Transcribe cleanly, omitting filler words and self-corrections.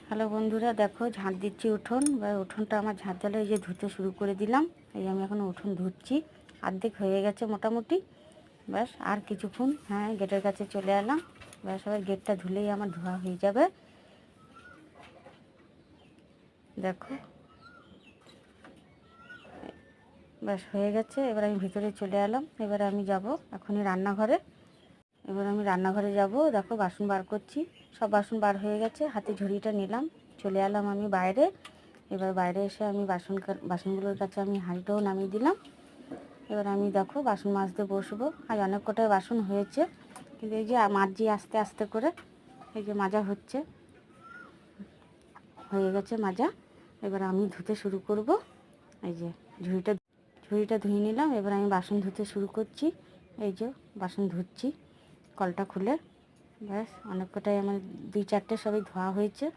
Hello বন্ধুরা, দেখো ঝাঁট দিচ্ছি উঠোন। এবার উঠোনটা আমার ঝাঁট দিলে এই যে ধুতে শুরু করে দিলাম। এই আমি এখন উঠোন ধুচ্ছি, অর্ধেক হয়ে গেছে মোটামুটি। ব্যাস আর কিছুক্ষণ, হ্যাঁ গেটের কাছে চলে এলাম। ব্যাস আবার গেটটা ধুলেই আমার ধোয়া হয়ে যাবে। দেখো ব্যাস হয়ে গেছে। এবার আমি ভিতরে চলে এলাম। এবার আমি যাব এখনই রান্নাঘরে। এবার আমি রান্নাঘরে যাব। দেখো বাসন বার করছি, সব বাসন বার হয়ে গেছে। হাতে ঝুড়িটা নিলাম, চলে এলাম আমি বাইরে। এবার বাইরে এসে আমি বাসনগুলোর কাছে আমি হাঁড়িটাও নামিয়ে দিলাম। এবার আমি দেখো বাসন মাজতে বসবো। আজ অনেক কটাই বাসন হয়েছে, কিন্তু এই যে মাজছি আস্তে আস্তে করে। এই যে মাজা হচ্ছে, হয়ে গেছে মাজা। এবার আমি ধুতে শুরু করব। এই যে ঝুড়িটা ধুয়ে নিলাম। এবার আমি বাসন ধুতে শুরু করছি। এই যে বাসন ধুচ্ছি কলটা খুলে। ব্যাস অনেক কটাই আমার 2-4টে সবই ধোয়া হয়েছে।